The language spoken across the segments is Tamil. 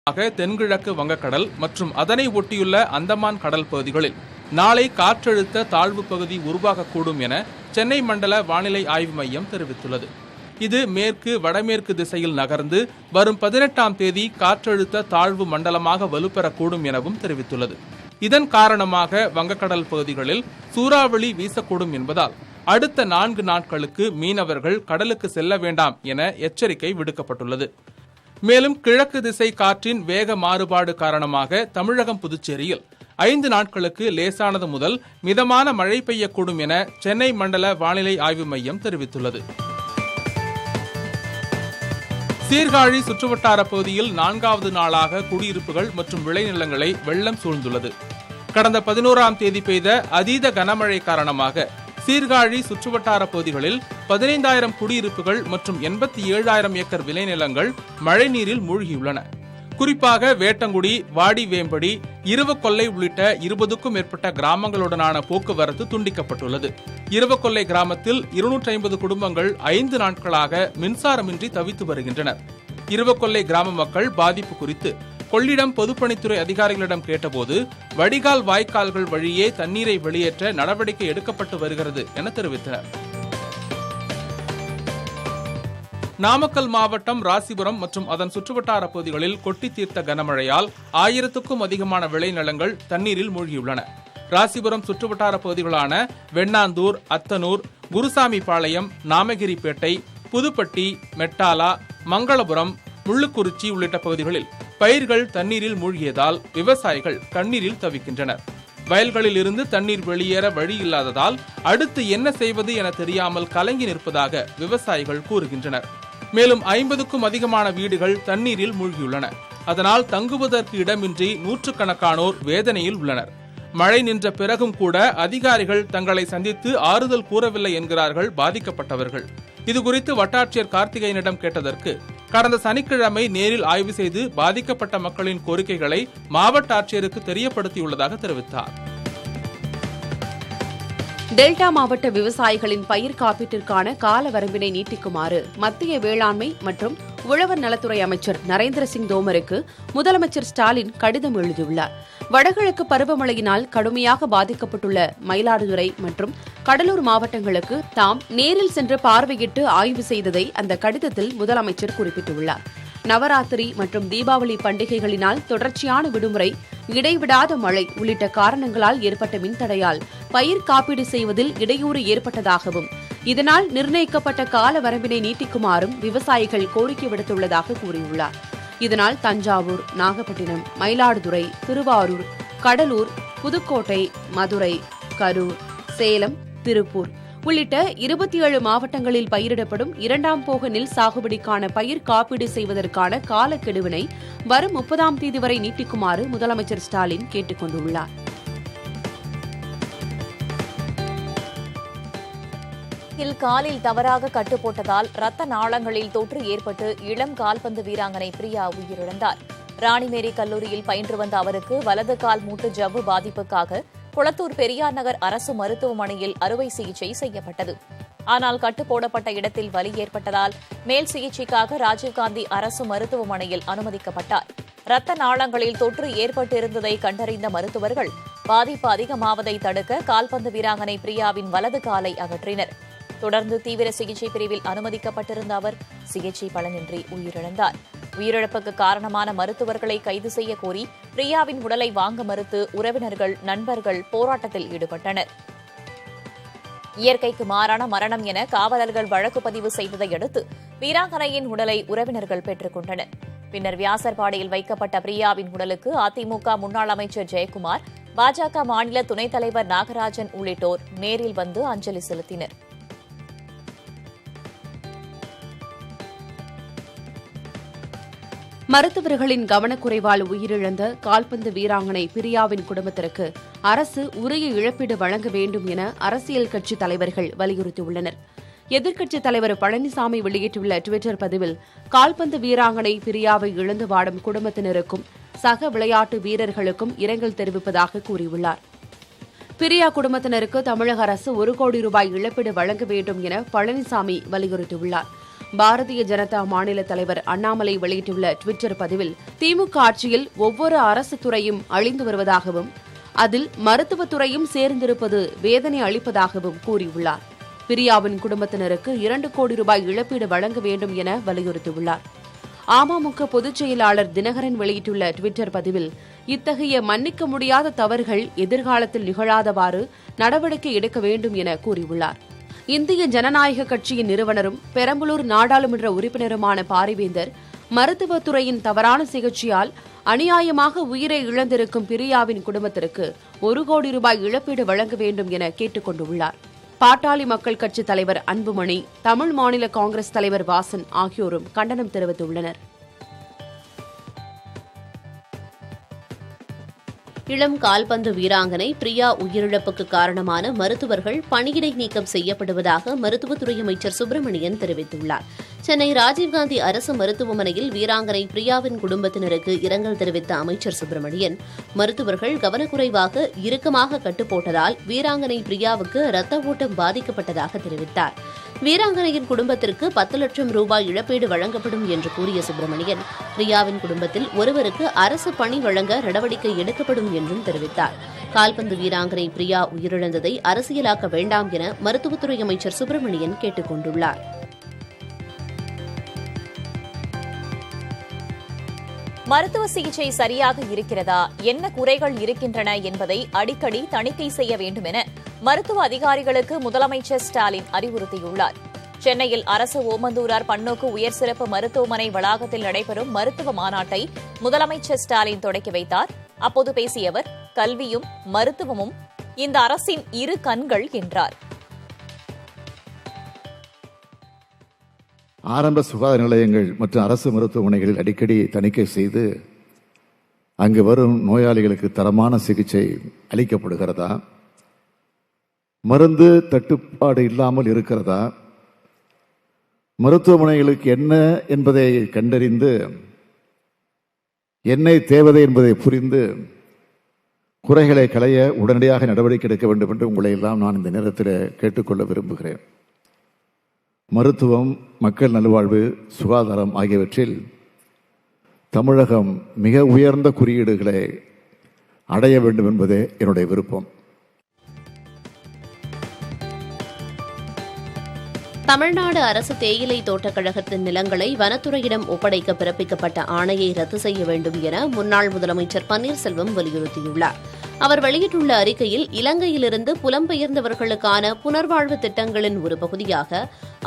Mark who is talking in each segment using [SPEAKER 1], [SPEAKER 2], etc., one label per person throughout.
[SPEAKER 1] தென்கிழக்கு வங்கக்கடல் மற்றும் அதனை ஒட்டியுள்ள அந்தமான் கடல் பகுதிகளில் நாளை காற்றழுத்த தாழ்வு பகுதி உருவாகக்கூடும் என சென்னை மண்டல வானிலை ஆய்வு மையம் தெரிவித்துள்ளது. இது மேற்கு வடமேற்கு திசையில் நகர்ந்து வரும் 18ஆம் தேதி காற்றழுத்த தாழ்வு மண்டலமாக வலுப்பெறக்கூடும் எனவும் தெரிவித்துள்ளது. இதன் காரணமாக வங்கக்கடல் பகுதிகளில் சூறாவளி வீசக்கூடும் என்பதால் அடுத்த 4 நாட்களுக்கு மீனவர்கள் கடலுக்கு செல்ல வேண்டாம் என எச்சரிக்கை விடுக்கப்பட்டுள்ளது. மேலும் கிழக்கு திசை காற்றின் வேக மாறுபாடு காரணமாக தமிழகம், புதுச்சேரியில் 5 நாட்களுக்கு லேசானது முதல் மிதமான மழை பெய்யக்கூடும் என சென்னை மண்டல வானிலை ஆய்வு மையம் தெரிவித்துள்ளது. சீர்காழி சுற்றுவட்டார பகுதியில் 4வது நாளாக குடியிருப்புகள் மற்றும் விளைநிலங்களை வெள்ளம் சூழ்ந்துள்ளது. கடந்த 11ஆம் தேதி பெய்த அதீத கனமழை காரணமாக சீர்காழி சுற்றுவட்டார பகுதிகளில் 15,000 குடியிருப்புகள் மற்றும் 87,000 ஏக்கர் விளைநிலங்கள் மழைநீரில் மூழ்கியுள்ளன. குறிப்பாக வேட்டங்குடி, வாடிவேம்படி, இருவக்கொல்லை உள்ளிட்ட 20க்கும் மேற்பட்ட கிராமங்களுடனான போக்குவரத்து துண்டிக்கப்பட்டுள்ளது. இருவக்கொல்லை கிராமத்தில் 250 குடும்பங்கள் 5 நாட்களாக மின்சாரமின்றி தவித்து வருகின்றனர். இருவக்கொல்லை கிராம மக்கள் பாதிப்பு குறித்து கொள்ளிடம் பொதுப்பணித்துறை அதிகாரிகளிடம் கேட்டபோது வடிகால் வாய்க்கால்கள் வழியே தண்ணீரை வெளியேற்ற நடவடிக்கை எடுக்கப்பட்டு வருகிறது என தெரிவித்தனர். நாமக்கல் மாவட்டம் ராசிபுரம் மற்றும் அதன் சுற்றுவட்டார பகுதிகளில் கொட்டி தீர்த்த கனமழையால் 1000க்கும் அதிகமான விளைநிலங்கள் தண்ணீரில் மூழ்கியுள்ளன. ராசிபுரம் சுற்றுவட்டார பகுதிகளான வெண்ணாந்தூர், அத்தனூர், குருசாமிபாளையம், நாமகிரிப்பேட்டை, புதுப்பட்டி, மெட்டாலா, மங்களபுரம், முள்ளுக்குறிச்சி உள்ளிட்ட பகுதிகளில் பயிர்கள் தண்ணீரில் மூழ்கியதால் விவசாயிகள் கண்ணீரில் தவிக்கின்றனர். வயல்களில் இருந்து தண்ணீர் வெளியேற வழி இல்லாததால் அடுத்து என்ன செய்வது என தெரியாமல் கலங்கி நிற்பதாக விவசாயிகள் கூறுகின்றனர். மேலும் 50க்கும் அதிகமான வீடுகள் தண்ணீரில் மூழ்கியுள்ளன. அதனால் தங்குவதற்கு இடமின்றி நூற்றுக்கணக்கானோர் வேதனையில் உள்ளனர். மழை நின்ற பிறகும் கூட அதிகாரிகள் தங்களை சந்தித்து ஆறுதல் கூறவில்லை என்கிறார்கள் பாதிக்கப்பட்டவர்கள். இதுகுறித்து வட்டாட்சியர் கார்த்திகேயனிடம் கேட்டதற்கு கடந்த சனிக்கிழமை நேரில் ஆய்வு செய்து பாதிக்கப்பட்ட மக்களின் கோரிக்கைகளை மாவட்ட ஆட்சியருக்கு தெரியப்படுத்தியுள்ளதாக தெரிவித்தார்.
[SPEAKER 2] டெல்டா மாவட்ட விவசாயிகளின் பயிர் காப்பீட்டிற்கான கால வரம்பினை நீட்டிக்குமாறு மத்திய வேளாண்மை மற்றும் உழவர் நலத்துறை அமைச்சர் நரேந்திர சிங் தோமருக்கு முதலமைச்சர் ஸ்டாலின் கடிதம் எழுதியுள்ளார். வடகிழக்கு பருவமழையினால் கடுமையாக பாதிக்கப்பட்டுள்ள மயிலாடுதுறை மற்றும் கடலூர் மாவட்டங்களுக்கு தாம் நேரில் சென்று பார்வையிட்டு ஆய்வு செய்ததை அந்த கடிதத்தில் முதலமைச்சர் குறிப்பிட்டுள்ளார். நவராத்திரி மற்றும் தீபாவளி பண்டிகைகளினால் தொடர்ச்சியான விடுமுறை, இடைவிடாத மழை உள்ளிட்ட காரணங்களால் ஏற்பட்ட மின்தடையால் பயிர் காப்பீடு செய்வதில் இடையூறு ஏற்பட்டதாகவும் இதனால் நிர்ணயிக்கப்பட்ட கால வரம்பினை நீட்டிக்குமாறும் விவசாயிகள் கோரிக்கை விடுத்துள்ளதாக கூறியுள்ளார். இதனால் தஞ்சாவூர், நாகப்பட்டினம், மயிலாடுதுறை, திருவாரூர், கடலூர், புதுக்கோட்டை, மதுரை, கரூர், சேலம், திருப்பூர் உள்ளிட்ட 27 மாவட்டங்களில் பயிரிடப்படும் 2ஆம் போக நெல் சாகுபடிக்கான பயிர் காப்பீடு செய்வதற்கான காலக்கெடுவினை வரும் 30ஆம் தேதி வரை நீட்டிக்குமாறு முதலமைச்சர் ஸ்டாலின் கேட்டுக் கொண்டுள்ளார்.
[SPEAKER 3] காலில் தவறாக கட்டுப்போட்டதால் ரத்த நாளங்களில் தொற்று ஏற்பட்டு இளம் கால்பந்து வீராங்கனை பிரியா உயிரிழந்தார். ராணிமேரி கல்லூரியில் பயின்று வந்த அவருக்கு வலது கால் மூட்டு ஜவ்வு பாதிப்புக்காக குளத்தூர் பெரியார் நகர் அரசு மருத்துவமனையில் அறுவை சிகிச்சை செய்யப்பட்டது. ஆனால் கட்டுப்போடப்பட்ட இடத்தில் வலி ஏற்பட்டதால் மேல் சிகிச்சைக்காக ராஜீவ்காந்தி அரசு மருத்துவமனையில் அனுமதிக்கப்பட்டார். ரத்த நாளங்களில் தொற்று ஏற்பட்டிருந்ததை கண்டறிந்த மருத்துவர்கள் பாதிப்பு அதிகமாவதை தடுக்க கால்பந்து வீராங்கனை பிரியாவின் வலது காலை அகற்றினர். தொடர்ந்து தீவிர சிகிச்சை பிரிவில் அனுமதிக்கப்பட்டிருந்த அவர் சிகிச்சை பலனின்றி உயிரிழந்தார். உயிரிழப்புக்கு காரணமான மருத்துவர்களை கைது செய்ய கோரி பிரியாவின் உடலை வாங்க மறுத்து உறவினர்கள், நண்பர்கள் போராட்டத்தில் ஈடுபட்டனர். இயற்கைக்கு மாறான மரணம் என காவலர்கள் வழக்கு பதிவு செய்ததை அடுத்து வீராங்கனையின் உடலை உறவினர்கள் பெற்றுக் கொண்டனர். பின்னர் வியாசர்பாடியில் வைக்கப்பட்ட பிரியாவின் உடலுக்கு அதிமுக முன்னாள் அமைச்சர் ஜெயக்குமார், பாஜக மாநில துணைத் தலைவர் நாகராஜன் உள்ளிட்டோர் நேரில் வந்து அஞ்சலி செலுத்தினர்.
[SPEAKER 2] மருத்துவர்களின் கவனக்குறைவால் உயிரிழந்த கால்பந்து வீராங்கனை பிரியாவின் குடும்பத்திற்கு அரசு உரிய இழப்பீடு வழங்க வேண்டும் என அரசியல் கட்சித் தலைவர்கள் வலியுறுத்தியுள்ளனர். எதிர்க்கட்சித் தலைவர் பழனிசாமி வெளியிட்டுள்ள டுவிட்டர் பதிவில் கால்பந்து வீராங்கனை பிரியாவை இழந்து வாடும் குடும்பத்தினருக்கும் சக விளையாட்டு வீரர்களுக்கும் இரங்கல் தெரிவிப்பதாக கூறியுள்ளார். பிரியா குடும்பத்தினருக்கு தமிழக அரசு 1 கோடி ரூபாய் இழப்பீடு வழங்க வேண்டும் என பழனிசாமி வலியுறுத்தியுள்ளார். பாரதிய ஜனதா மாநில தலைவர் அண்ணாமலை வெளியிட்டுள்ள டுவிட்டர் பதிவில் திமுக ஆட்சியில் ஒவ்வொரு அரசு துறையும் அழிந்து வருவதாகவும் அதில் மருத்துவத்துறையும் சேர்ந்திருப்பது வேதனை அளிப்பதாகவும் கூறியுள்ளார். பிரியாவின் குடும்பத்தினருக்கு 2 கோடி ரூபாய் இழப்பீடு வழங்க வேண்டும் என வலியுறுத்தியுள்ளார். அமமுக பொதுச் செயலாளர் தினகரன் வெளியிட்டுள்ள டுவிட்டர் பதிவில் இத்தகைய மன்னிக்க முடியாத தவறுகள் எதிர்காலத்தில் நிகழாதவாறு நடவடிக்கை எடுக்க வேண்டும் என கூறியுள்ளார். இந்திய ஜனநாயக கட்சியின் நிறுவனரும் பெரம்பலூர் நாடாளுமன்ற உறுப்பினருமான பாரிவேந்தர் மருத்துவத்துறையின் தவறான சிகிச்சையால் அநியாயமாக உயிரை இழந்திருக்கும் பிரியாவின் குடும்பத்திற்கு 1 கோடி ரூபாய் இழப்பீடு வழங்க வேண்டும் என கேட்டுக் கொண்டுள்ளார். பாட்டாளி மக்கள் கட்சி தலைவர் அன்புமணி, தமிழ் மாநில காங்கிரஸ் தலைவர் வாசன் ஆகியோரும் கண்டனம் தெரிவித்துள்ளனர். இளம் கால்பந்து வீராங்கனை பிரியா உயிரிழப்புக்கு காரணமான மருத்துவர்கள் பணியிடை நீக்கம் செய்யப்படுவதாக மருத்துவத்துறை அமைச்சர் சுப்பிரமணியன் தெரிவித்துள்ளார். சென்னை ராஜீவ்காந்தி அரசு மருத்துவமனையில் வீராங்கனை பிரியாவின் குடும்பத்தினருக்கு இரங்கல் தெரிவித்த அமைச்சர் சுப்பிரமணியன், மருத்துவர்கள் கவனக்குறைவாக இறுக்கமாக கட்டுப்போட்டதால் வீராங்கனை பிரியாவுக்கு ரத்த ஓட்டம் பாதிக்கப்பட்டதாக தெரிவித்தார். வீராங்கனையின் குடும்பத்திற்கு 10 லட்சம் ரூபாய் இழப்பீடு வழங்கப்படும் என்று கூறிய சுப்பிரமணியன், பிரியாவின் குடும்பத்தில் ஒருவருக்கு அரசு பணி வழங்க நடவடிக்கை எடுக்கப்படும் என்றும் தெரிவித்தார். கால்பந்து வீராங்கனை பிரியா உயிரிழந்ததை அரசியலாக்க வேண்டாம் என மருத்துவத்துறை அமைச்சர் சுப்பிரமணியன் கேட்டுக் கொண்டுள்ளார்.
[SPEAKER 3] மருத்துவ சிகிச்சை சரியாக இருக்கிறதா, என்ன குறைகள் இருக்கின்றன என்பதை அடிக்கடி தணிக்கை செய்ய வேண்டும் என மருத்துவ அதிகாரிகளுக்கு முதலமைச்சர் ஸ்டாலின் அறிவுறுத்தியுள்ளார். சென்னையில் அரசு ஓமந்தூரார் பன்னோக்கு உயர் சிறப்பு மருத்துவமனை வளாகத்தில் நடைபெறும் மருத்துவ மாநாட்டை முதலமைச்சர் ஸ்டாலின் தொடக்கி வைத்தார். அப்போது பேசிய அவர், கல்வியும் மருத்துவமும் இந்த அரசின் இரு கண்கள் என்றார்.
[SPEAKER 4] ஆரம்ப சுகாதார நிலையங்கள் மற்றும் அரசு மருத்துவமனைகளில் அடிக்கடி தணிக்கை செய்து அங்கு வரும் நோயாளிகளுக்கு தரமான சிகிச்சை அளிக்கப்படுகிறதா, மருந்து தட்டுப்பாடு இல்லாமல் இருக்கிறதா, மருத்துவமனைகளுக்கு என்ன என்பதை கண்டறிந்து என்ன தேவை என்பதை புரிந்து குறைகளை களைய உடனடியாக நடவடிக்கை எடுக்க வேண்டும் என்று உங்களை எல்லாம் நான் இந்த நேரத்தில் கேட்டுக்கொள்ள விரும்புகிறேன். மருத்துவம், மக்கள் நல்வாழ்வு, சுகாதாரம் ஆகியவற்றில் தமிழகம் மிக உயர்ந்த குறியீடுகளை அடைய வேண்டும் என்பதே என்னுடைய விருப்பம்.
[SPEAKER 2] தமிழ்நாடு அரசு தேயிலை தோட்டக் கழகத்தின் நிலங்களை வனத்துறையிடம் ஒப்படைக்க பிறப்பிக்கப்பட்ட ஆணையை ரத்து செய்ய வேண்டும் என முன்னாள் முதலமைச்சர் பன்னீர்செல்வம் வலியுறுத்தியுள்ளார். அவர் வெளியிட்டுள்ள அறிக்கையில், இலங்கையிலிருந்து புலம்பெயர்ந்தவர்களுக்கான புனர்வாழ்வு திட்டங்களின் ஒரு பகுதியாக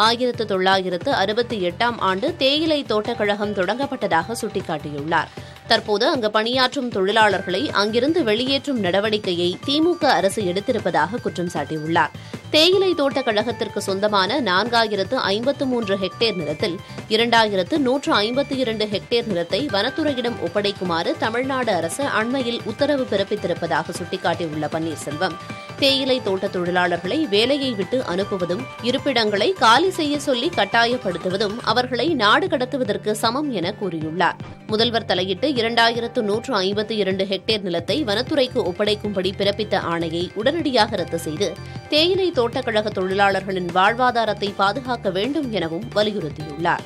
[SPEAKER 2] 1968ஆம் ஆண்டு தேயிலை தோட்டக் கழகம் தொடங்கப்பட்டதாக சுட்டிக்காட்டியுள்ளார். தற்போது அங்கு பணியாற்றும் தொழிலாளர்களை அங்கிருந்து வெளியேற்றும் நடவடிக்கையை திமுக அரசு எடுத்திருப்பதாக குற்றம் சாட்டியுள்ளார். தேயிலை தோட்டக் கழகத்திற்கு சொந்தமான 4053 ஹெக்டேர் நிலத்தில் 2152 ஹெக்டேர் நிலத்தை வனத்துறையிடம் ஒப்படைக்குமாறு தமிழ்நாடு அரசு அண்மையில் உத்தரவு பிறப்பித்திருப்பதாக சுட்டிக்காட்டியுள்ள பன்னீர்செல்வம், தேயிலை தோட்ட தொழிலாளர்களை வேலையை விட்டு அனுப்புவதும், இருப்பிடங்களை காலி செய்ய சொல்லி கட்டாயப்படுத்துவதும் அவர்களை நாடு கடத்துவதற்கு சமம் என கூறியுள்ளார். முதல்வர் தலையிட்டு 2152 ஹெக்டேர் நிலத்தை வனத்துறைக்கு ஒப்படைக்கும்படி பிறப்பித்த ஆணையை உடனடியாக ரத்து செய்து தேயிலை தோட்டக் கழக தொழிலாளர்களின் வாழ்வாதாரத்தை பாதுகாக்க வேண்டும் எனவும் வலியுறுத்தியுள்ளார்.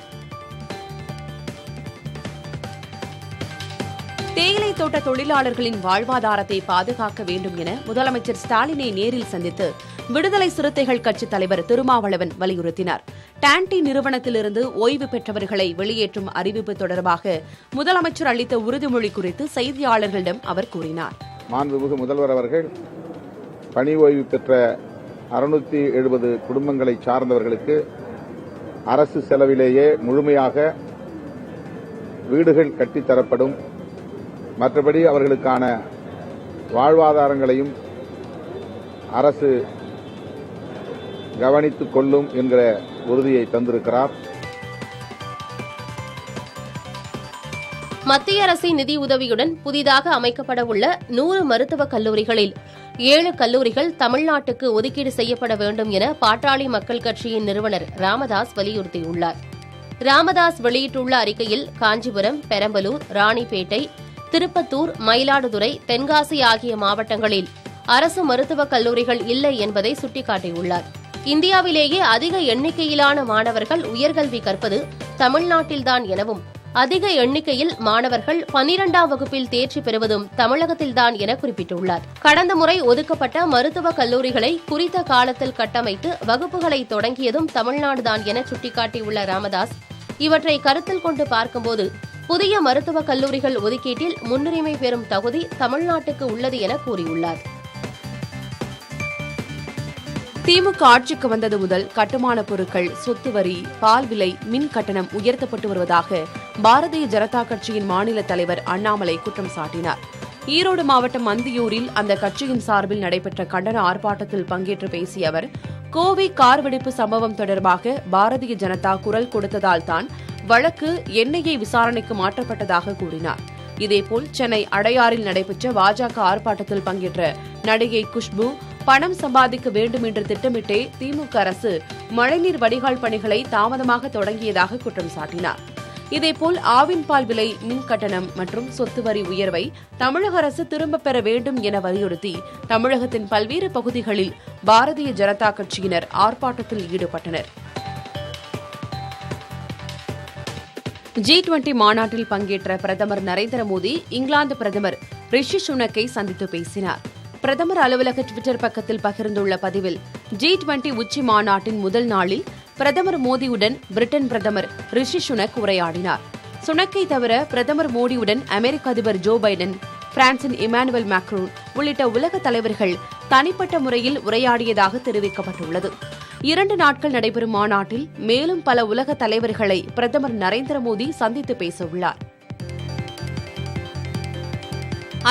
[SPEAKER 2] தேயிலை தோட்ட தொழிலாளர்களின் வாழ்வாதாரத்தை பாதுகாக்க வேண்டும் என முதலமைச்சர் ஸ்டாலினை நேரில் சந்தித்து விடுதலை சிறுத்தைகள் கட்சித் தலைவர் திருமாவளவன் வலியுறுத்தினார். டான்டி நிறுவனத்திலிருந்து ஓய்வு பெற்றவர்களை வெளியேற்றும் அறிவிப்பு தொடர்பாக முதலமைச்சர் அளித்த உறுதிமொழி குறித்து செய்தியாளர்களிடம் அவர் கூறினார்.
[SPEAKER 5] மாண்புமிகு முதல்வர் அவர்கள் பணி ஓய்வு பெற்ற 670 குடும்பங்களை சார்ந்தவர்களுக்கு அரசு செலவிலேயே முழுமையாக வீடுகள் கட்டித்தரப்படும், மற்றபடி அவர்களுக்கான வாழ்வாதாரங்களையும் அரசு கவனித்துக் கொள்ளும் என்கிற உறுதியை தந்திருக்கிறார்.
[SPEAKER 2] மத்திய அரசின் நிதி உதவியுடன் புதிதாக அமைக்கப்பட உள்ள 100 மருத்துவக் கல்லூரிகளில் 7 கல்லூரிகள் தமிழ்நாட்டுக்கு ஒதுக்கீடு செய்யப்பட வேண்டும் என பாட்டாளி மக்கள் கட்சியின் நிறுவனர் ராமதாஸ் வலியுறுத்தியுள்ளார். ராமதாஸ் வெளியிட்டுள்ள அறிக்கையில், காஞ்சிபுரம், பெரம்பலூர், ராணிப்பேட்டை, திருப்பத்தூர், மயிலாடுதுறை, தென்காசி ஆகிய மாவட்டங்களில் அரசு மருத்துவக் கல்லூரிகள் இல்லை என்பதை சுட்டிக்காட்டியுள்ளார்.
[SPEAKER 6] இந்தியாவிலேயே அதிக எண்ணிக்கையிலான மாணவர்கள் உயர்கல்வி கற்பது தமிழ்நாட்டில்தான் எனவும் அதிக எண்ணிக்கையில் மாணவர்கள் 12ஆம் வகுப்பில் தேர்ச்சி பெறுவதும் தமிழகத்தில்தான் என குறிப்பிட்டுள்ளார். கடந்த முறை ஒதுக்கப்பட்ட மருத்துவக் கல்லூரிகளை குறித்த காலத்தில் கட்டமைத்து வகுப்புகளை தொடங்கியதும் தமிழ்நாடுதான் என சுட்டிக்காட்டியுள்ள ராமதாஸ், இவற்றை கருத்தில் கொண்டு பார்க்கும்போது புதிய மருத்துவக் கல்லூரிகள் ஒதுக்கீட்டில் முன்னுரிமை பெறும் தகுதி தமிழ்நாட்டுக்கு உள்ளது என கூறியுள்ளார்.
[SPEAKER 2] திமுக ஆட்சிக்கு வந்தது முதல் கட்டுமான பொருட்கள், சொத்து வரி, பால் விலை, மின் கட்டணம் உயர்த்தப்பட்டு வருவதாக பாரதிய ஜனதா கட்சியின் மாநில தலைவர் அண்ணாமலை குற்றம் சாட்டினார். ஈரோடு மாவட்டம் அந்தியூரில் அந்த கட்சியின் சார்பில் நடைபெற்ற கண்டன ஆர்ப்பாட்டத்தில் பங்கேற்று பேசிய அவர், கோவை கார் வெடிப்பு சம்பவம் தொடர்பாக பாரதிய ஜனதா குரல் கொடுத்ததால் தான் வழக்கு என்ஐஏ விசாரணைக்கு மாற்றப்பட்டதாக கூறினார். இதேபோல் சென்னை அடையாறில் நடைபெற்ற பாஜக ஆர்ப்பாட்டத்தில் பங்கேற்ற நடிகை குஷ்பு, பணம் சம்பாதிக்க வேண்டும் என்று திட்டமிட்டே திமுக அரசு மழைநீர் வடிகால் பணிகளை தாமதமாக தொடங்கியதாக குற்றம் சாட்டினார். இதேபோல் ஆவின் பால் விலை, மின் கட்டணம் மற்றும் சொத்து வரி உயர்வை தமிழக அரசு திரும்பப் பெற வேண்டும் என வலியுறுத்தி தமிழகத்தின் பல்வேறு பகுதிகளில் பாரதிய ஜனதா கட்சியினர் ஆர்ப்பாட்டத்தில் ஈடுபட்டனர். G20 மாநாட்டில் பங்கேற்ற பிரதமர் நரேந்திர மோடி இங்கிலாந்து பிரதமர் ரிஷி சுனக்கை சந்தித்து பேசினார். பிரதமர் அலுவலக டுவிட்டர் பக்கத்தில் பகிர்ந்துள்ள பதிவில், G20 உச்சி மாநாட்டின் முதல் நாளில் பிரதமர் மோடியுடன் பிரிட்டன் பிரதமர் ரிஷி சுனக் உரையாடினார். சுனக்கை தவிர பிரதமர் மோடியுடன் அமெரிக்க அதிபர் ஜோ பைடன், பிரான்சின் இமானுவேல் மேக்ரோன் உள்ளிட்ட உலக தலைவர்கள் தனிப்பட்ட முறையில் உரையாடியதாக தெரிவிக்கப்பட்டுள்ளது. 2 நாட்கள் நடைபெறும் மாநாட்டில் மேலும் பல உலக தலைவர்களை பிரதமர் நரேந்திர மோடி சந்தித்து பேசவுள்ளார்.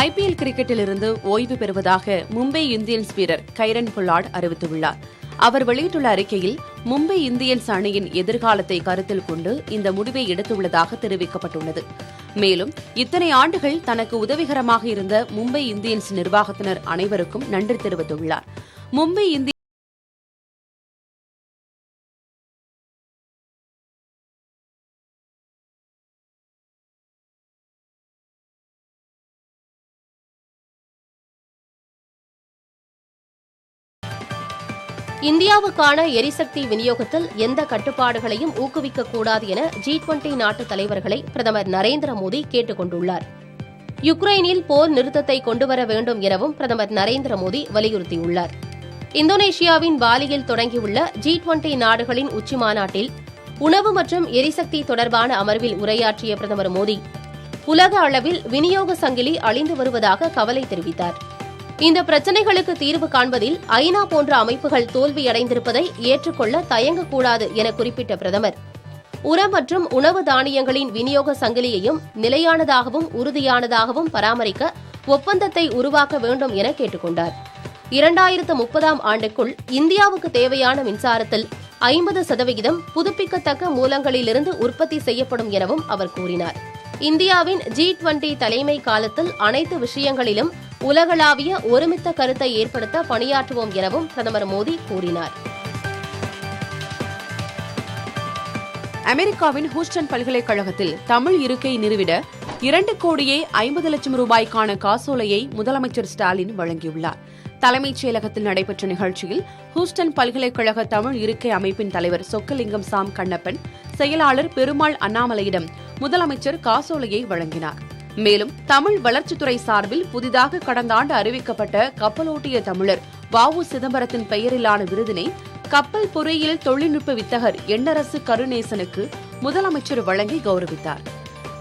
[SPEAKER 2] IPL கிரிக்கெட்டிலிருந்து ஓய்வு பெறுவதாக மும்பை இந்தியன்ஸ் வீரர் கைரன் பொலார்ட் அறிவித்துள்ளார். அவர் வெளியிட்டுள்ள அறிக்கையில், மும்பை இந்தியன்ஸ் அணியின் எதிர்காலத்தை கருத்தில் கொண்டு இந்த முடிவை எடுத்துள்ளதாக தெரிவிக்கப்பட்டுள்ளது. மேலும் இத்தனை ஆண்டுகள் தனக்கு உதவிகரமாக இருந்த மும்பை இந்தியன்ஸ் நிர்வாகத்தினர் அனைவருக்கும் நன்றி தெரிவித்துள்ளார். மும்பை
[SPEAKER 6] இந்தியாவுக்கான எரிசக்தி விநியோகத்தில் எந்த கட்டுப்பாடுகளையும் ஊக்குவிக்கக்கூடாது என G20 நாட்டு தலைவர்களை பிரதமர் நரேந்திர மோடி கேட்டுக் கொண்டுள்ளார். யுக்ரைனில் போர் நிறுத்தத்தை கொண்டுவர வேண்டும் எனவும் பிரதமர் நரேந்திர மோடி வலியுறுத்தியுள்ளார். இந்தோனேஷியாவின் பாலியில் தொடங்கியுள்ள G20 நாடுகளின் உச்சிமாநாட்டில் உணவு மற்றும் எரிசக்தி தொடர்பான அமர்வில் உரையாற்றிய பிரதமர் மோடி, உலக அளவில் விநியோக சங்கிலி அழிந்து வருவதாக கவலை தெரிவித்தார். இந்த பிரச்சினைகளுக்கு தீர்வு காண்பதில் ஐநா போன்ற அமைப்புகள் தோல்வியடைந்திருப்பதை ஏற்றுக்கொள்ள தயங்கக்கூடாது என குறிப்பிட்ட பிரதமர், உரம் மற்றும் உணவு தானியங்களின் விநியோக சங்கிலியையும் நிலையானதாகவும் உறுதியானதாகவும் பராமரிக்க ஒப்பந்தத்தை உருவாக்க வேண்டும் என கேட்டுக் கொண்டார். 2030ஆம் ஆண்டுக்குள் இந்தியாவுக்கு தேவையான மின்சாரத்தில் 50% புதுப்பிக்கத்தக்க மூலங்களிலிருந்து உற்பத்தி செய்யப்படும் எனவும் அவர் கூறினார். இந்தியாவின் G20 தலைமை காலத்தில் அனைத்து விஷயங்களிலும் உலகளாவிய ஒருமித்த கருத்தை ஏற்படுத்த பணியாற்றுவோம் எனவும் பிரதமர் மோடி கூறினார்.
[SPEAKER 2] அமெரிக்காவின் ஹூஸ்டன் பல்கலைக்கழகத்தில் தமிழ் இருக்கை நிறுவிட 2 கோடியே 50 லட்சம் ரூபாய்க்கான காசோலையை முதலமைச்சர் ஸ்டாலின் வழங்கியுள்ளார். தலைமைச் செயலகத்தில் நடைபெற்ற நிகழ்ச்சியில் ஹூஸ்டன் பல்கலைக்கழக தமிழ் இருக்கை அமைப்பின் தலைவர் சொக்கலிங்கம் சாம் கண்ணப்பன், செயலாளர் பெருமாள் அண்ணாமலையிடம் முதலமைச்சர் காசோலையை வழங்கினார். மேலும் தமிழ் வளர்ச்சித்துறை சார்பில் புதிதாக கடந்த ஆண்டு அறிவிக்கப்பட்ட கப்பலோட்டிய தமிழர் வ.உ. சிதம்பரத்தின் பெயரிலான விருதினை கப்பல் பொறியியல் தொழில்நுட்ப வித்தகர் எண்ணரசு கருணேசனுக்கு முதலமைச்சர் வழங்கி கௌரவித்தார்.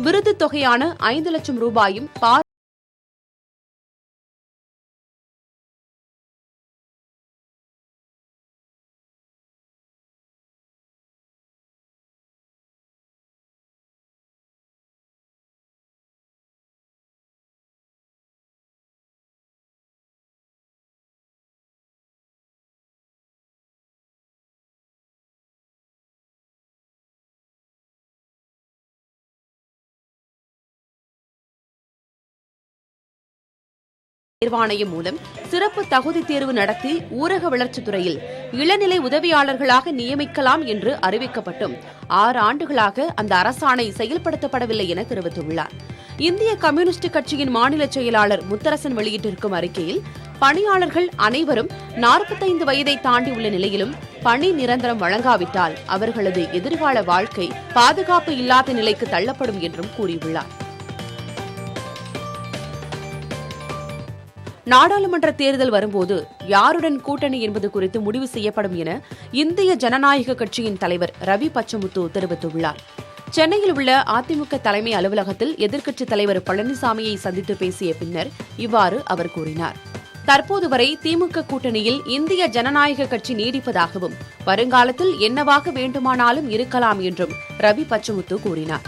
[SPEAKER 2] விருது தொகையான 5 லட்சம் ரூபாயும் தேர்வாணையம் மூலம் சிறப்பு தகுதி தேர்வு நடத்தி ஊரக வளர்ச்சித்துறையில் இளநிலை உதவியாளர்களாக நியமிக்கலாம் என்று அறிவிக்கப்பட்டும் 6 ஆண்டுகளாக அந்த அரசாணை செயல்படுத்தப்படவில்லை என தெரிவித்துள்ளார். இந்திய கம்யூனிஸ்ட் கட்சியின் மாநில செயலாளர் முத்தரசன் வெளியிட்டிருக்கும் அறிக்கையில், பணியாளர்கள் அனைவரும் 45 வயதை தாண்டியுள்ள நிலையிலும் பணி நிரந்தரம் வழங்காவிட்டால் அவர்களது எதிர்கால வாழ்க்கை பாதுகாப்பு இல்லாத நிலைக்கு தள்ளப்படும் என்றும் கூறியுள்ளார். நாடாளுமன்ற தேர்தல் வரும்போது யாருடன் கூட்டணி என்பது குறித்து முடிவு செய்யப்படும் என இந்திய ஜனநாயக கட்சியின் தலைவர் ரவி பச்சமுத்து தெரிவித்துள்ளார். சென்னையில் உள்ள அதிமுக தலைமை அலுவலகத்தில் எதிர்க்கட்சித் தலைவர் பழனிசாமியை சந்தித்து பேசிய பின்னர் இவ்வாறு அவர் கூறினார். தற்போது வரை திமுக கூட்டணியில் இந்திய ஜனநாயக கட்சி நீடிப்பதாகவும் வருங்காலத்தில் என்னவாக வேண்டுமானாலும் இருக்கலாம் என்றும் ரவி பச்சமுத்து கூறினார்.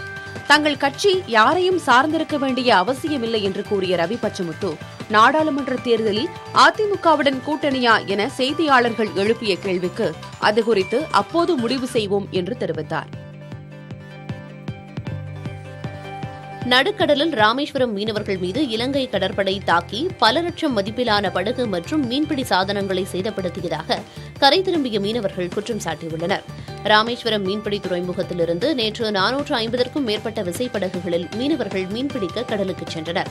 [SPEAKER 2] தங்கள் கட்சி யாரையும் சார்ந்திருக்க வேண்டிய அவசியமில்லை என்று கூறிய ரவி பச்சமுத்து, நாடாளுமன்ற தேர்தலில் அதிமுகவுடன் கூட்டணியா என செய்தியாளர்கள் எழுப்பிய கேள்விக்கு அது குறித்து அப்போது முடிவு செய்வோம் என்று தெரிவித்தார்.
[SPEAKER 6] நடுக்கடலில் ராமேஸ்வரம் மீனவர்கள் மீது இலங்கை கடற்படை தாக்கி பல லட்சம் மதிப்பிலான படகு மற்றும் மீன்பிடி சாதனங்களை சேதப்படுத்தியதாக கரை திரும்பிய மீனவர்கள் குற்றம் சாட்டியுள்ளனர். ராமேஸ்வரம் மீன்பிடி துறைமுகத்திலிருந்து நேற்று 450க்கும் மேற்பட்ட விசைப்படகுகளில் மீனவர்கள் மீன்பிடிக்க கடலுக்கு சென்றனர்.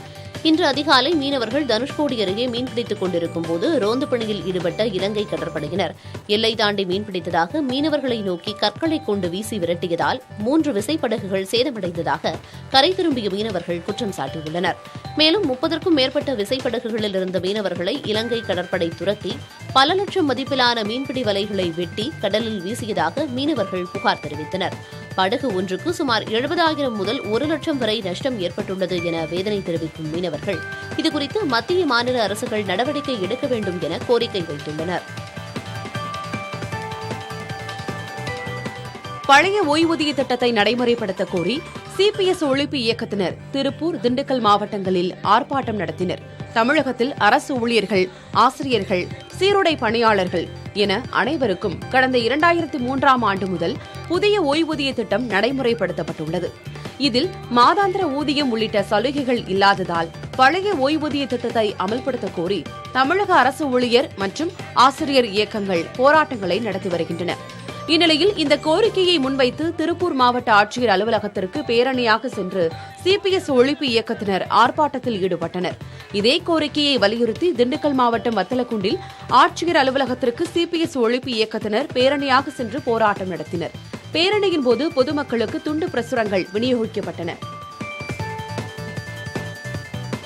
[SPEAKER 6] இன்று அதிகாலை மீனவர்கள் தனுஷ்கோடி அருகே மீன்பிடித்துக் கொண்டிருக்கும் போது ரோந்து பணியில் ஈடுபட்ட இலங்கை கடற்படையினர் எல்லை தாண்டி மீன்பிடித்ததாக மீனவர்களை நோக்கி கற்களை கொண்டு வீசி விரட்டியதால் 3 விசைப்படகுகள் சேதமடைந்ததாக கரை திரும்பிய மீனவர்கள் குற்றம் சாட்டியுள்ளனர். மேலும் 30க்கும் மேற்பட்ட விசைப்படகுகளில் இருந்த மீனவர்களை இலங்கை கடற்படை துரத்தி பல லட்சம் மதிப்பிலான மீன்பிடி வலைகளை வெட்டி கடலில் வீசியதாக மீனவர்கள் புகார் தெரிவித்தனர். படகு ஒன்றுக்கு சுமார் 70,000 முதல் 1 லட்சம் வரை நஷ்டம் ஏற்பட்டுள்ளது என வேதனை தெரிவிக்கும் மீனவர்கள் இதுகுறித்து மத்திய மாநில அரசுகள் நடவடிக்கை எடுக்க வேண்டும் என கோரிக்கை வைத்துள்ளனர்.
[SPEAKER 2] பழைய ஓய்வூதிய திட்டத்தை நடைமுறைப்படுத்த கோரி சிபிஎஸ் ஒழிப்பு இயக்கத்தினர் திருப்பூர், திண்டுக்கல் மாவட்டங்களில் ஆர்ப்பாட்டம் நடத்தினர். தமிழகத்தில் அரசு ஊழியர்கள், ஆசிரியர்கள், சீருடை பணியாளர்கள் என அனைவருக்கும் கடந்த 2003ஆம் ஆண்டு முதல் புதிய ஓய்வூதிய திட்டம் நடைமுறைப்படுத்தப்பட்டுள்ளது. இதில் மாதாந்திர ஊதியம் உள்ளிட்ட சலுகைகள் இல்லாததால் பழைய ஓய்வூதிய திட்டத்தை அமல்படுத்த கோரி தமிழக அரசு ஊழியர் மற்றும் ஆசிரியர் இயக்கங்கள் போராட்டங்களை நடத்தி வருகின்றன. இந்நிலையில் இந்த கோரிக்கையை முன்வைத்து திருப்பூர் மாவட்ட ஆட்சியர் அலுவலகத்திற்கு பேரணியாக சென்று சிபிஎஸ் ஒழிப்பு இயக்கத்தினர் ஆர்ப்பாட்டத்தில் ஈடுபட்டனர். இதே கோரிக்கையை வலியுறுத்தி திண்டுக்கல் மாவட்டம் வத்தலக்குண்டில் ஆட்சியர் அலுவலகத்திற்கு சிபிஎஸ் ஒழிப்பு இயக்கத்தினர் பேரணியாக சென்று போராட்டம் நடத்தினர். பேரணியின் போது பொதுமக்களுக்கு துண்டு பிரசுரங்கள் விநியோகிக்கப்பட்டன.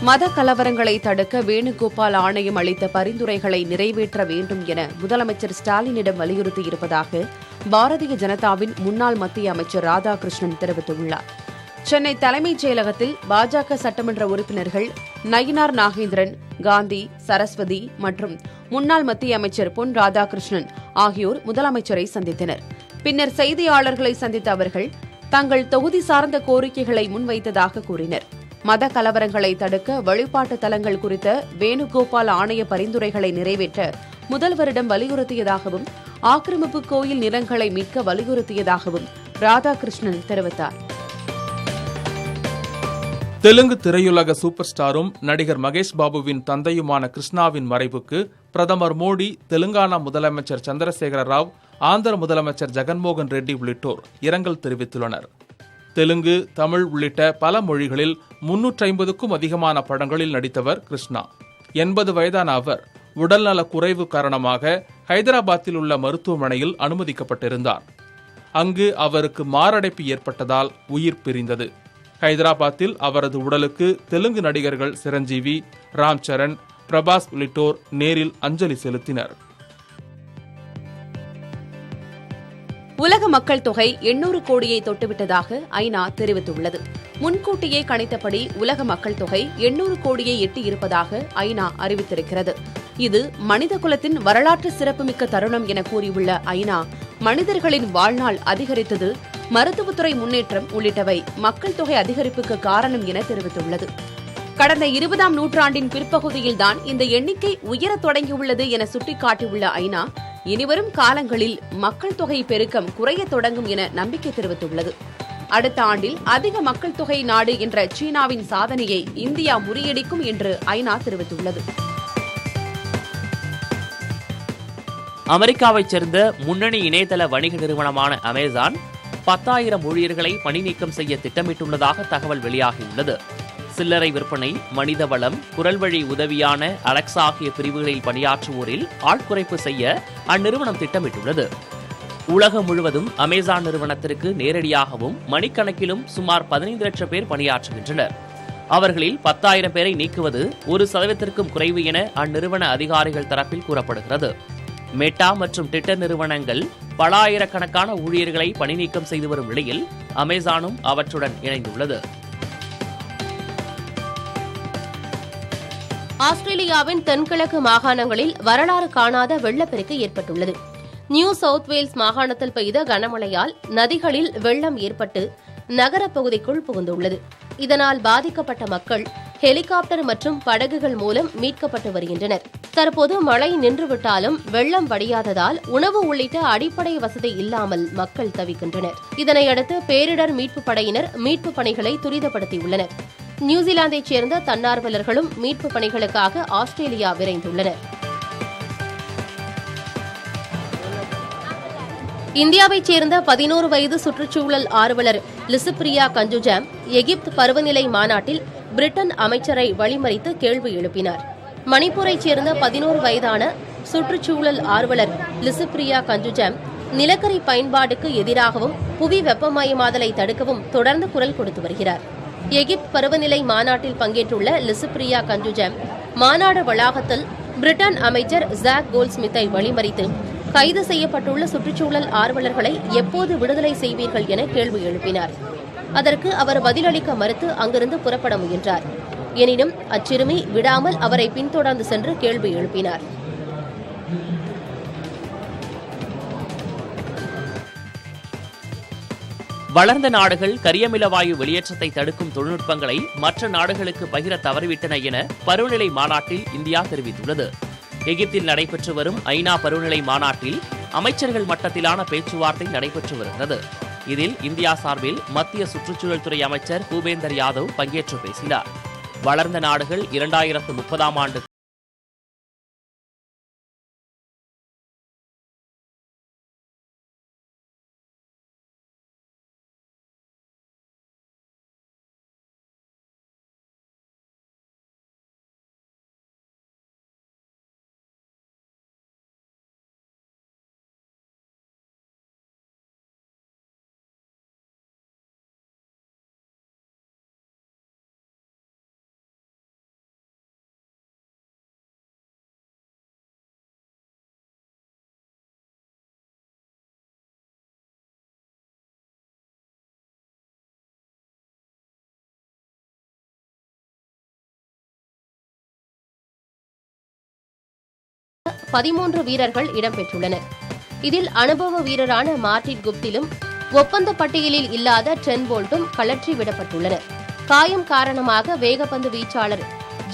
[SPEAKER 2] மத கலவரங்களை தடுக்க வேணுகோபால் ஆணையம் அளித்த பரிந்துரைகளை நிறைவேற்ற வேண்டும் என முதலமைச்சர் ஸ்டாலினிடம் வலியுறுத்தியிருப்பதாக பாரதிய ஜனதாவின் முன்னாள் மத்திய அமைச்சர் ராதாகிருஷ்ணன் தெரிவித்துள்ளார். சென்னை தலைமைச் செயலகத்தில் பாஜக சட்டமன்ற உறுப்பினர்கள் நயினார் நாகேந்திரன், காந்தி, சரஸ்வதி மற்றும் முன்னாள் மத்திய அமைச்சர் பொன் ராதாகிருஷ்ணன் ஆகியோர் முதலமைச்சரை சந்தித்தனர். பின்னர் செய்தியாளர்களை சந்தித்த அவர்கள் தங்கள் தொகுதி சார்ந்த கோரிக்கைகளை முன்வைத்ததாக கூறினர். மத கலவரங்களை தடுக்க வழிபாட்டு தலங்கள் குறித்த வேணுகோபால் ஆணைய பரிந்துரைகளை நிறைவேற்ற முதல்வரிடம் வலியுறுத்தியதாகவும் ஆக்கிரமிப்பு கோயில் நிலங்களை மீட்க வலியுறுத்தியதாகவும் ராதாகிருஷ்ணன் தெரிவித்தார்.
[SPEAKER 1] தெலுங்கு திரையுலக சூப்பர் ஸ்டாரும் நடிகர் மகேஷ் பாபுவின் தந்தையுமான கிருஷ்ணாவின் மறைவுக்கு பிரதமர் மோடி, தெலுங்கானா முதலமைச்சர் சந்திரசேகர ராவ், ஆந்திர முதலமைச்சர் ஜெகன்மோகன் ரெட்டி உள்ளிட்டோர் இரங்கல் தெரிவித்துள்ளனர். தெலுங்கு, தமிழ் உள்ளிட்ட பல மொழிகளில் 350க்கும் அதிகமான படங்களில் நடித்தவர் கிருஷ்ணா. 80 வயதான அவர் உடல்நலக் குறைவு காரணமாக ஹைதராபாத்தில் உள்ள மருத்துவமனையில் அனுமதிக்கப்பட்டிருந்தார். அங்கு அவருக்கு மாரடைப்பு ஏற்பட்டதால் உயிர் பிரிந்தது. ஹைதராபாத்தில் அவரது உடலுக்கு தெலுங்கு நடிகர்கள் சிரஞ்சீவி, ராம் சரண், பிரபாஸ் உள்ளிட்டோர் நேரில் அஞ்சலி செலுத்தினர்.
[SPEAKER 2] உலக மக்கள் தொகை 800 கோடியை தொட்டுவிட்டதாக ஐநா தெரிவித்துள்ளது. முன்கூட்டியே கணித்தபடி உலக மக்கள் தொகை 800 கோடியை எட்டியிருப்பதாக ஐநா அறிவித்திருக்கிறது. இது மனித குலத்தின் வரலாற்று சிறப்புமிக்க தருணம் என கூறியுள்ள ஐநா, மனிதர்களின் வாழ்நாள் அதிகரித்தது, மருத்துவத்துறை முன்னேற்றம் உள்ளிட்டவை மக்கள் தொகை அதிகரிப்புக்கு காரணம் என தெரிவித்துள்ளது. கடந்த 20ஆம் நூற்றாண்டின் பிற்பகுதியில்தான் இந்த எண்ணிக்கை உயரத் தொடங்கியுள்ளது என சுட்டிக்காட்டியுள்ள ஐநா, இனிவரும் காலங்களில் மக்கள் தொகை பெருக்கம் குறையத் தொடங்கும் என நம்பிக்கை தெரிவித்துள்ளது. அடுத்த ஆண்டில் அதிக மக்கள் தொகை நாடு என்ற சீனாவின் சாதனையை இந்தியா முறியடிக்கும் என்று ஐநா தெரிவித்துள்ளது.
[SPEAKER 7] அமெரிக்காவைச் சேர்ந்த முன்னணி இணையதள வணிக நிறுவனமான அமேசான் 10,000 ஊழியர்களை பணி நீக்கம் செய்ய திட்டமிட்டுள்ளதாக தகவல் வெளியாகியுள்ளது. சில்லறை விற்பனை, மனிதவளம், குரல் வழி உதவியான அலெக்சா ஆகிய பிரிவுகளில் பணியாற்றுவோரில் ஆட்குறைப்பு செய்ய அந்நிறுவனம் திட்டமிட்டுள்ளது. உலகம் முழுவதும் அமேசான் நிறுவனத்திற்கு நேரடியாகவும் மணிக்கணக்கிலும் சுமார் 15 லட்சம் பேர் பணியாற்றுகின்றனர். அவர்களில் 10,000 பேரை நீக்குவது 1% குறைவு என அந்நிறுவன அதிகாரிகள் தரப்பில் கூறப்படுகிறது. மெட்டா மற்றும் ட்விட்டர் நிறுவனங்கள் பல ஆயிரக்கணக்கான ஊழியர்களை பணிநீக்கம் செய்து வரும் நிலையில் அமேசானும் அவற்றுடன் இணைந்துள்ளது.
[SPEAKER 6] ஆஸ்திரேலியாவின் தென்கிழக்கு மாகாணங்களில் வரலாறு காணாத வெள்ளப்பெருக்கு ஏற்பட்டுள்ளது. நியூ சவுத் வேல்ஸ் மாகாணத்தில் பெய்த கனமழையால் நதிகளில் வெள்ளம் ஏற்பட்டு நகரப் பகுதிக்குள் புகுந்துள்ளது. இதனால் பாதிக்கப்பட்ட மக்கள் ஹெலிகாப்டர் மற்றும் படகுகள் மூலம் மீட்கப்பட்டு வருகின்றனர். தற்போது மழை நின்றுவிட்டாலும் வெள்ளம் வடியாததால் உணவு உள்ளிட்ட அடிப்படை வசதி இல்லாமல் மக்கள் தவிக்கின்றனர். இதனையடுத்து பேரிடர் மீட்புப் படையினர் மீட்புப் பணிகளை துரிதப்படுத்தியுள்ளனர். நியூசிலாந்தைச் சேர்ந்த தன்னார்வலர்களும் மீட்புப் பணிகளுக்காக ஆஸ்திரேலியா விரைந்துள்ளனர். இந்தியாவைச் சேர்ந்த 11 வயது சுற்றுச்சூழல் ஆர்வலர் லிசுப்ரியா கஞ்சுஜாம் எகிப்து பருவநிலை மாநாட்டில் பிரிட்டன் அமைச்சரை வழிமறித்து கேள்வி எழுப்பினார். மணிப்பூரைச் சேர்ந்த 11 வயதான சுற்றுச்சூழல் ஆர்வலர் லிசுப்ரியா கஞ்சுஜாம் நிலக்கரி பயன்பாடுக்கு எதிராகவும் புவி வெப்பமயமாதலை தடுக்கவும் தொடர்ந்து குரல் கொடுத்து வருகிறார். எகிப்து பருவநிலை மாநாட்டில் பங்கேற்றுள்ள லிசுப்ரியா கஞ்சுஜாம் மாநாடு வளாகத்தில் பிரிட்டன் அமைச்சர் ஜாக் கோல்ட்ஸ்மித்தை வழிமறித்து கைது செய்யப்பட்டுள்ள சுற்றுச்சூழல் ஆர்வலர்களை எப்போது விடுதலை செய்வீர்கள் என கேள்வி எழுப்பினார். அதற்கு அவர் பதிலளிக்க மறுத்து அங்கிருந்து புறப்பட முயன்றார். எனினும் அச்சிறுமி விடாமல் அவரை பின்தொடர்ந்து சென்று கேள்வி எழுப்பினார்.
[SPEAKER 7] வளர்ந்த நாடுகள் கரியமில வாயு வெளியேற்றத்தை தடுக்கும் தொழில்நுட்பங்களை மற்ற நாடுகளுக்கு பகிர தவறிவிட்டன என பருவநிலை மாநாட்டில் இந்தியா தெரிவித்துள்ளது. எகிப்தில் நடைபெற்று வரும் ஐநா பருவநிலை மாநாட்டில் அமைச்சர்கள் மட்டத்திலான பேச்சுவார்த்தை நடைபெற்று வருகிறது. இதில் இந்தியா சார்பில் மத்திய சுற்றுச்சூழல் துறை அமைச்சர் பூபேந்தர் யாதவ் பங்கேற்று பேசினார். வளர்ந்த நாடுகள் 2030ஆம் ஆண்டு
[SPEAKER 6] பதிமூன்று வீரர்கள் இடம்பெற்றுள்ளனர். இதில் அனுபவ வீரரான மார்டின் குப்திலும் ஒப்பந்த பட்டியலில் இல்லாத ட்ரென் போல்ட்டும் கழற்றி விடப்பட்டுள்ளனர். காயம் காரணமாக வேகப்பந்து வீச்சாளர்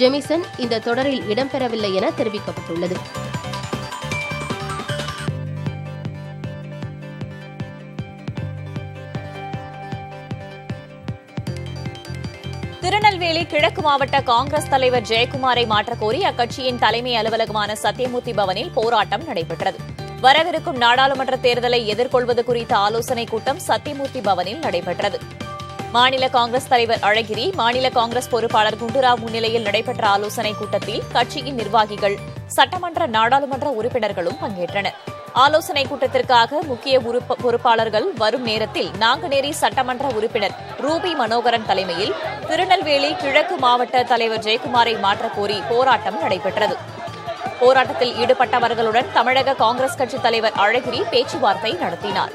[SPEAKER 6] ஜெமிசன் இந்த தொடரில் இடம்பெறவில்லை என தெரிவிக்கப்பட்டுள்ளது.
[SPEAKER 3] திருநெல்வேலி கிழக்கு மாவட்ட காங்கிரஸ் தலைவர் ஜெயக்குமாரை மாற்றக்கோரி அக்கட்சியின் தலைமை அலுவலகமான சத்தியமூர்த்தி பவனில் போராட்டம் நடைபெற்றது. வரவிருக்கும் நாடாளுமன்ற தேர்தலை எதிர்கொள்வது குறித்த ஆலோசனைக் கூட்டம் சத்தியமூர்த்தி பவனில் நடைபெற்றது. மாநில காங்கிரஸ் தலைவர் அழகிரி, மாநில காங்கிரஸ் பொறுப்பாளர் குண்டுராவ் முன்னிலையில் நடைபெற்ற ஆலோசனைக் கூட்டத்தில் கட்சியின் நிர்வாகிகள், சட்டமன்ற நாடாளுமன்ற உறுப்பினர்களும் பங்கேற்றனர். ஆலோசனைக் கூட்டத்திற்காக முக்கிய பொறுப்பாளர்கள் வரும் நேரத்தில் நாங்குநேரி சட்டமன்ற உறுப்பினர் ரூபி மனோகரன் தலைமையில் திருநெல்வேலி கிழக்கு மாவட்ட தலைவர் ஜெயக்குமாரை மாற்றக்கோரி போராட்டம் நடைபெற்றது. போராட்டத்தில் ஈடுபட்டவர்களுடன் தமிழக காங்கிரஸ் கட்சித் தலைவர் அழகிரி பேச்சுவார்த்தை நடத்தினார்.